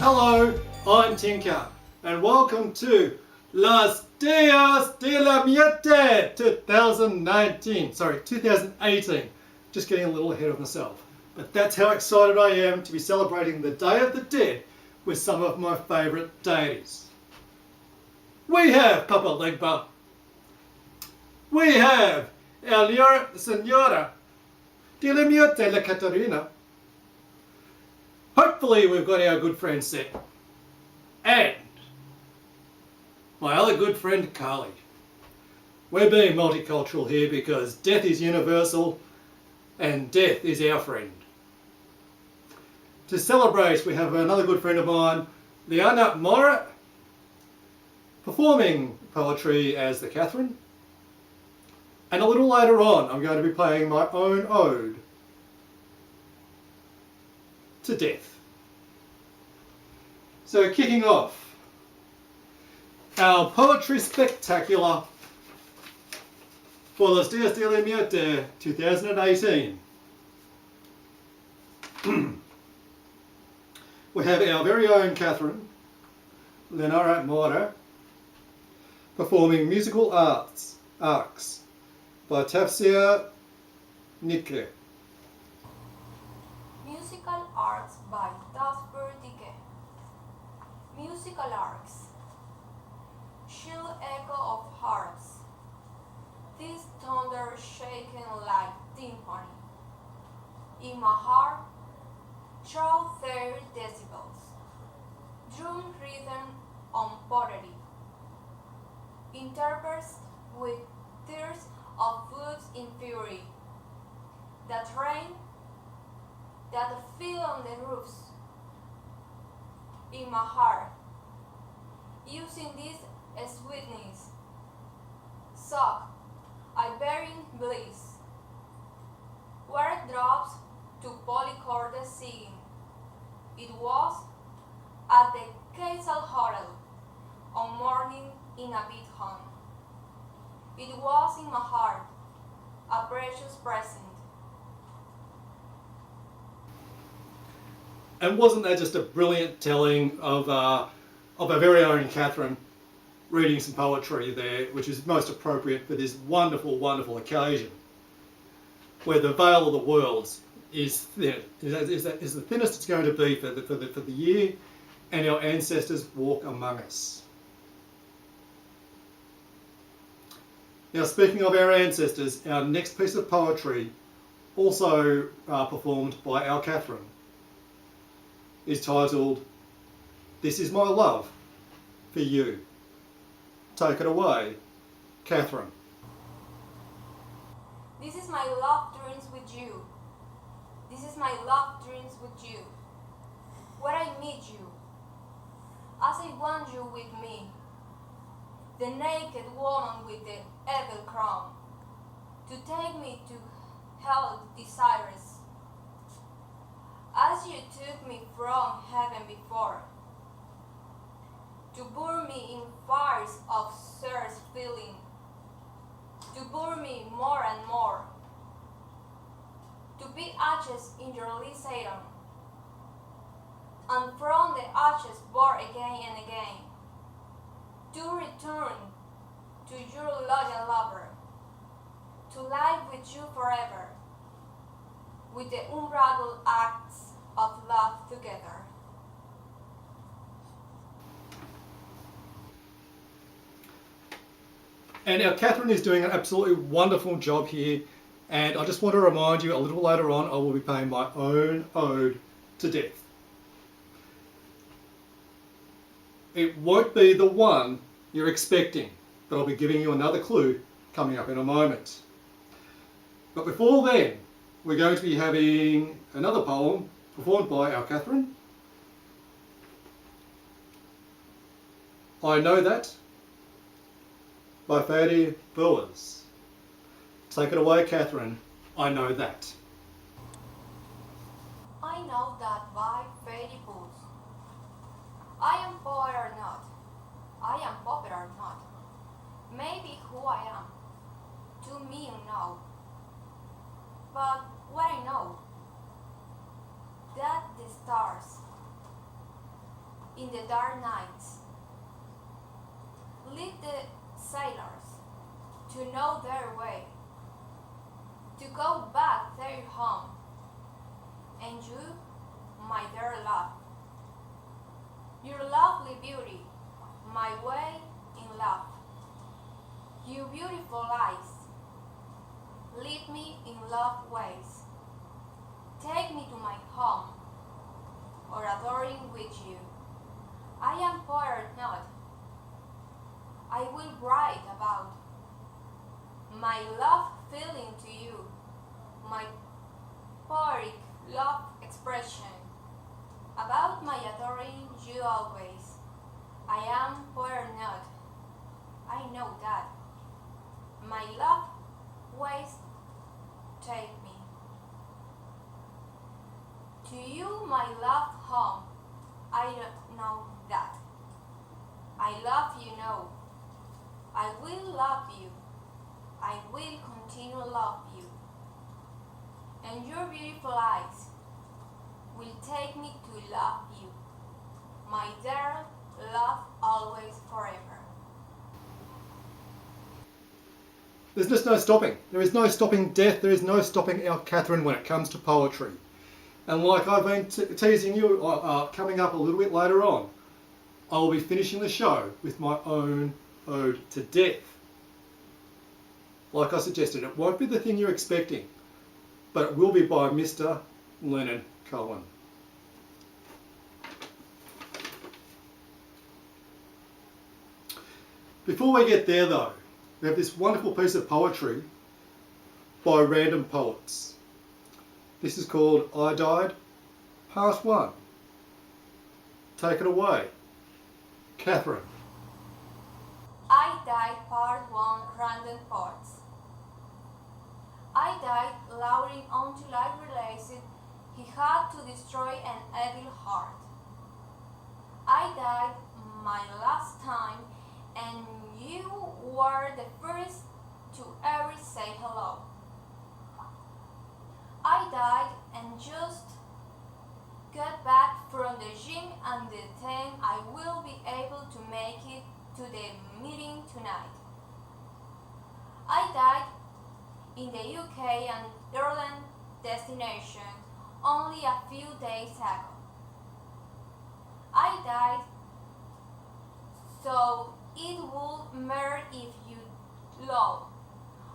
Hello, I'm Tinker, and welcome to Los Dias de la Meurte 2018. Just getting a little ahead of myself. But that's how excited I am to be celebrating the Day of the Dead with some of my favourite deities. We have Pappa Legba. We have el Senora de la Meurte la Catarina. Hopefully we've got our good friend set. And my other good friend Carly. We're being multicultural here because death is universal and death is our friend. To celebrate, we have another good friend of mine, Meurte, performing poetry as the Catherine. And a little later on, I'm going to be playing my own ode to death. So kicking off, our poetry spectacular for Los Dias de la Meurte 2018. We have our very own Catherine, Meurte, performing musical arcs by Tafsir Nikle. Musical arcs by Tafsir Nikle. Musical arcs. Chill echo of harps. This thunder shaken like timpani. In my heart, throw 30 decibels. Drum rhythm on pottery. Interspersed with tears of flutes in fury. That rain, that feel on the roofs. In my heart, using this sweetness, sock, I bearing bliss. Where drops to polychord singing. It was at the Castle Hotel on morning in a bit home. It was in my heart, a precious present. And wasn't that just a brilliant telling of our very own Catherine reading some poetry there, which is most appropriate for this wonderful, wonderful occasion, where the veil of the worlds is the thinnest it's going to be for the year, and our ancestors walk among us. Now, speaking of our ancestors, our next piece of poetry, also performed by our Catherine, is titled, This Is My Love for You. Take it away, Catherine. This is my love dreams with you. This is my love dreams with you. Where I meet you, as I want you with me, the naked woman with the evil crown, to take me to hell desirous, as you took me from heaven before, to burn me in fires of thirst feeling, to burn me more and more, to be ashes in your Satan, and from the ashes born again and again, to return to your loyal lover, to live with you forever, with the unbridled acts of love together. And our Catherine is doing an absolutely wonderful job here, and I just want to remind you a little later on I will be paying my own ode to death. It won't be the one you're expecting, but I'll be giving you another clue coming up in a moment. But before then, we're going to be having another poem performed by our Catherine. I Know That by Fadi Boers. Take it away, Catherine. I Know That. I know that by Fadi Boers. I am poet or not, I am puppet or not, maybe who I am, to me unknown. But what I know, that the stars in the dark nights. Lead the sailors to know their way, to go back their home, and you, my dear love, your lovely beauty, my way in love, you beautiful eyes, lead me in love ways, take me to my home, or adoring with you. I am poor not, I will write about my love feeling to you, my poetic love expression, about my adoring you always. I am poor not, I know that. My love ways take me to you, my love home. I don't know that. I love you now. I will love you. I will continue love you. And your beautiful eyes will take me to love you. My dear love always forever. There's just no stopping. There is no stopping death. There is no stopping our Catherine when it comes to poetry. And like I've been teasing you, coming up a little bit later on, I will be finishing the show with my own ode to death. Like I suggested, it won't be the thing you're expecting, but it will be by Mr. Leonard Cohen. Before we get there though, we have this wonderful piece of poetry by Random Poets. This is called I Died, Part 1. Take it away, Catherine. I died, Part 1, Random Poets. I died laughing until I realized he had to destroy an evil heart. I died my last time, and you were the first to ever say hello. I died and just got back from the gym, and then I will be able to make it to the meeting tonight. I died in the UK and Ireland destination only a few days ago. I died so it would matter if you love.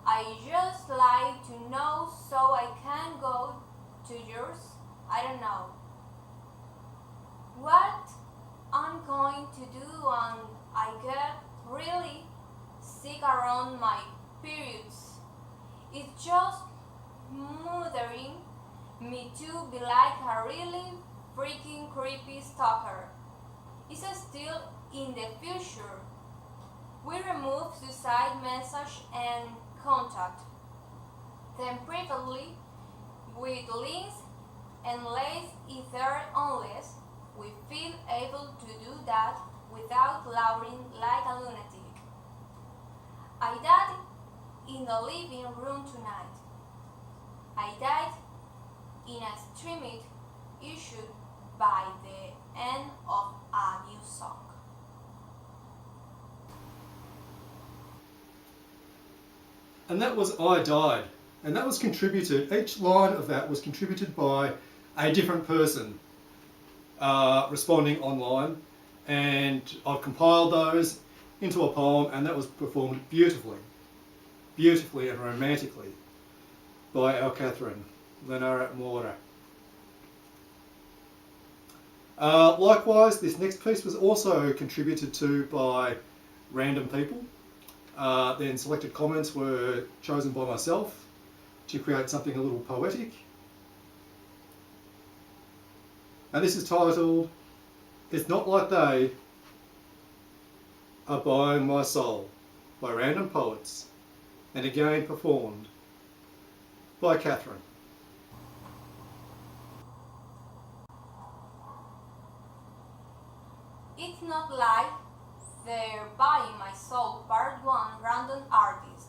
I just like to know so I can go to yours. I don't know what I'm going to do, and I get really sick around my periods. It's just mothering me to be like a really freaking creepy stalker. It's still in the future. We remove suicide message and contact them privately with links unless either unless we feel able to do that without laughing like a lunatic. I died in the living room tonight. I died in a streamed issued by the end of a new song. And that was I Died. And that was contributed, each line of that was contributed by a different person responding online. And I've compiled those into a poem, and that was performed beautifully and romantically by our Catherine, Meurte. Likewise, this next piece was also contributed to by random people. Then selected comments were chosen by myself to create something a little poetic. And this is titled, It's Not Like They Are Buying My Soul, by Random Poets, and again performed by Catherine. It's not like they're buying my soul, Part 1, Random Artist.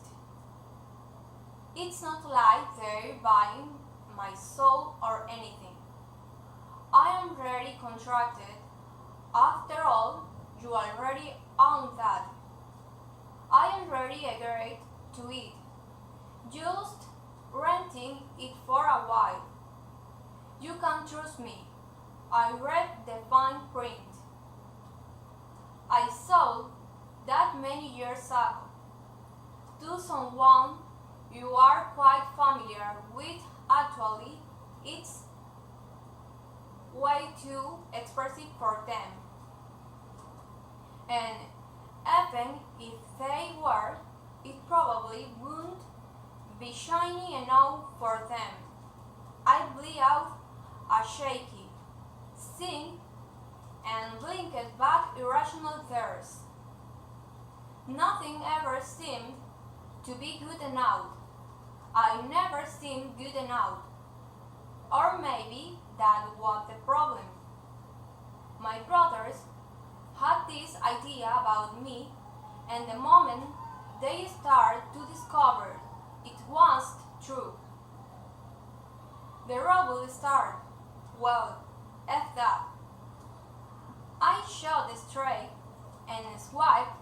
It's not like they're buying my soul or anything. I am already contracted After all, you already own that. I already agreed to it, just renting it for a while. You can trust me. I read the fine print. I sold that many years ago to someone you are quite familiar with. Actually, it's way too expensive for them. And even if they were, it probably wouldn't be shiny enough for them. I blew out a shaky, sing, and blinked back irrational tears. Nothing ever seemed to be good enough. I never seemed good enough. Or maybe that was the problem. My brothers had this idea about me, and the moment they started to discover it wasn't true, the rubble started. Well, F that. I shot straight and swiped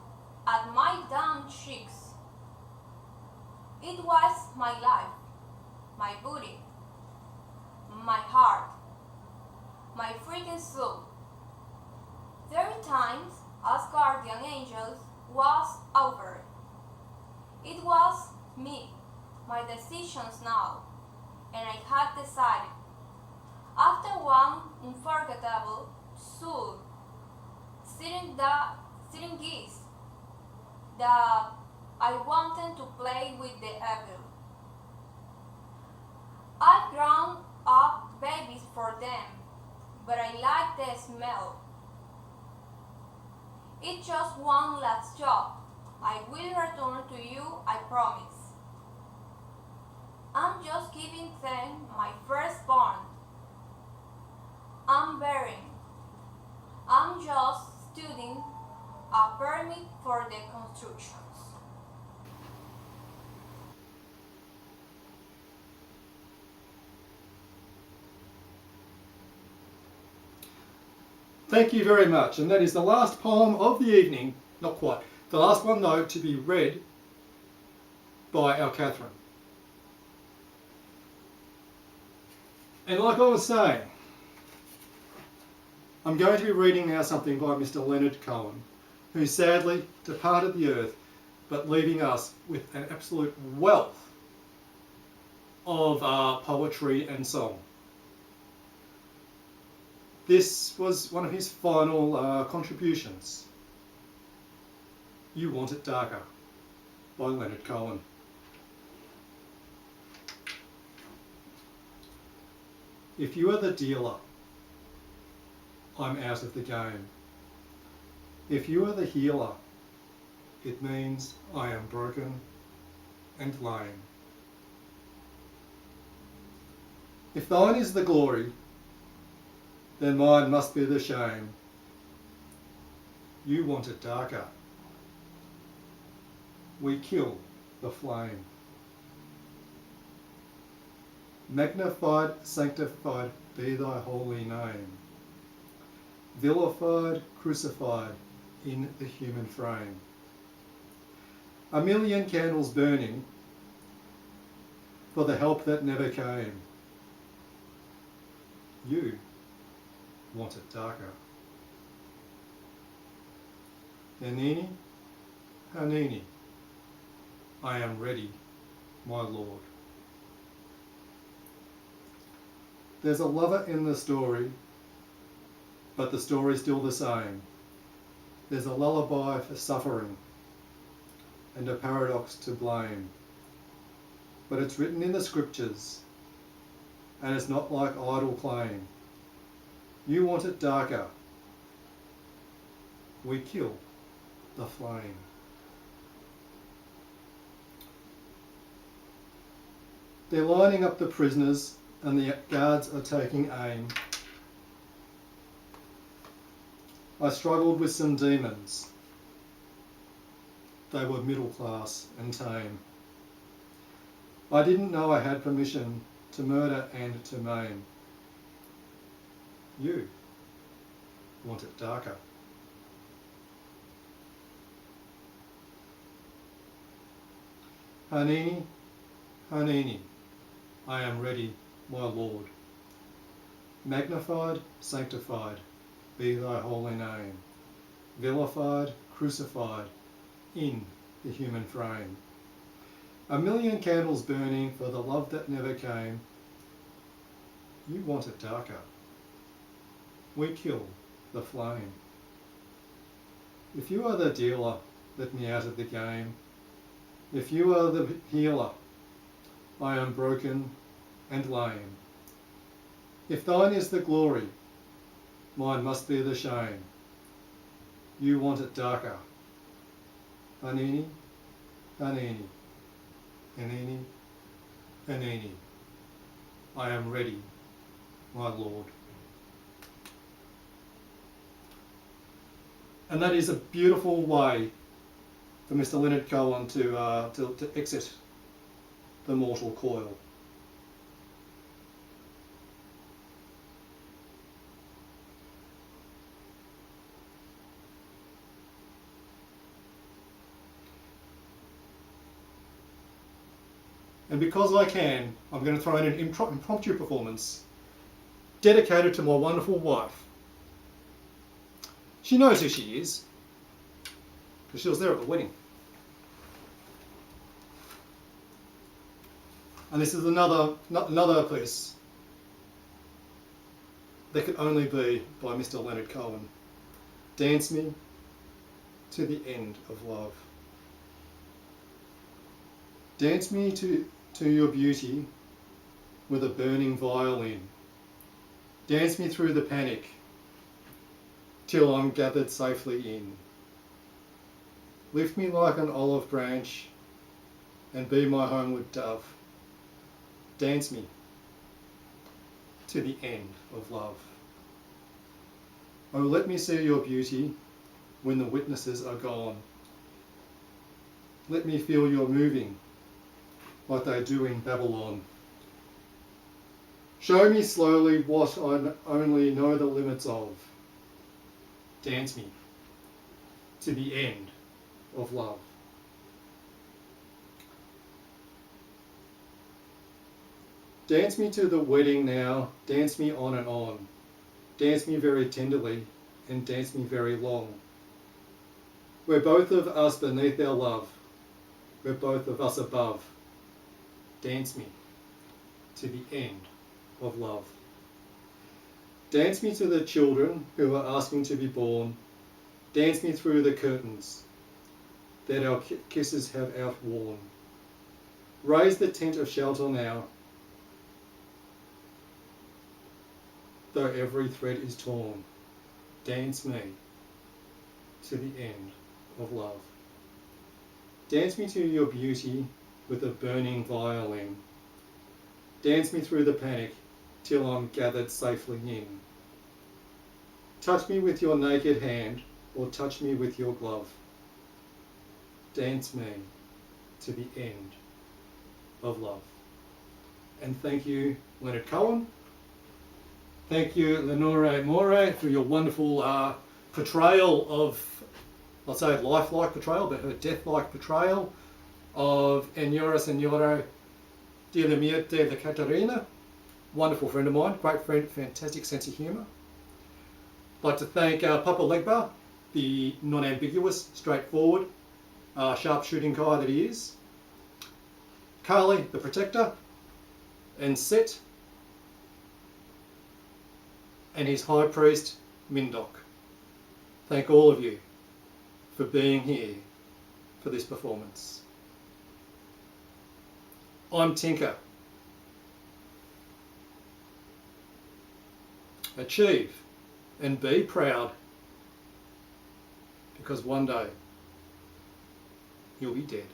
at my damn cheeks. It was my life, my booty, my heart, my freaking soul. 30 times as guardian angels was over. It was me, my decisions now, and I had decided. After one unforgettable soul sitting geese that I wanted to play with the evil. I've grown up babies for them, but I like the smell. It's just one last job. I will return to you, I promise. I'm just giving them my firstborn. I'm burying. I'm just studying a permit for the constructions. Thank you very much. And that is the last poem of the evening, not quite, the last one though to be read by our Catherine. And like I was saying, I'm going to be reading now something by Mr. Leonard Cohen, who sadly departed the earth, but leaving us with an absolute wealth of poetry and song. This was one of his final contributions. You Want It Darker by Leonard Cohen. If you are the dealer, I'm out of the game. If you are the healer, it means I am broken and lame. If thine is the glory, then mine must be the shame. You want it darker. We kill the flame. Magnified, sanctified be thy holy name. Vilified, crucified in the human frame. A million candles burning for the help that never came. You want it darker. Nanini, Hanini, I am ready, my Lord. There's a lover in the story, but the story's still the same. There's a lullaby for suffering and a paradox to blame. But it's written in the scriptures, and it's not like idle claim. You want it darker. We kill the flame. They're lining up the prisoners and the guards are taking aim. I struggled with some demons. They were middle class and tame. I didn't know I had permission to murder and to maim. You want it darker. Hanini, Hanini, I am ready, my Lord. Magnified, sanctified, be thy holy name. Vilified, crucified, in the human frame. A million candles burning for the love that never came. You want it darker. We kill the flame. If you are the dealer, let me out of the game. If you are the healer, I am broken and lame. If thine is the glory, mine must be the shame. You want it darker. Hanini, Hanini, Hanini, Hanini. I am ready, my Lord. And that is a beautiful way for Mr. Leonard Cohen to exit the mortal coil. And because I can, I'm going to throw in an impromptu performance dedicated to my wonderful wife. She knows who she is, because she was there at the wedding. And this is another piece that could only be by Mr. Leonard Cohen. Dance me to the end of love. Dance me to your beauty with a burning violin. Dance me through the panic till I'm gathered safely in. Lift me like an olive branch and be my homeward dove. Dance me to the end of love. Oh, let me see your beauty when the witnesses are gone. Let me feel your moving like they do in Babylon. Show me slowly what I only know the limits of. Dance me to the end of love. Dance me to the wedding now, dance me on and on. Dance me very tenderly and dance me very long. We're both of us beneath our love. We're both of us above. Dance me to the end of love. Dance me to the children who are asking to be born. Dance me through the curtains that our kisses have outworn. Raise the tent of shelter now, though every thread is torn. Dance me to the end of love. Dance me to your beauty with a burning violin. Dance me through the panic till I'm gathered safely in. Touch me with your naked hand or touch me with your glove. Dance me to the end of love. And thank you, Leonard Cohen. Thank you, Lenore Meurte, for your wonderful portrayal of, I'll say lifelike portrayal, but her death-like portrayal of enore, senor de la Meurte de Catarina. Wonderful friend of mine, great friend, fantastic sense of humour. I'd like to thank Pappa Legba, the non-ambiguous, straightforward, sharp-shooting guy that he is. Carly, the protector, and Set, and his high priest, Mindoc. Thank all of you for being here for this performance. I'm Tinker. Achieve and be proud, because one day you'll be dead.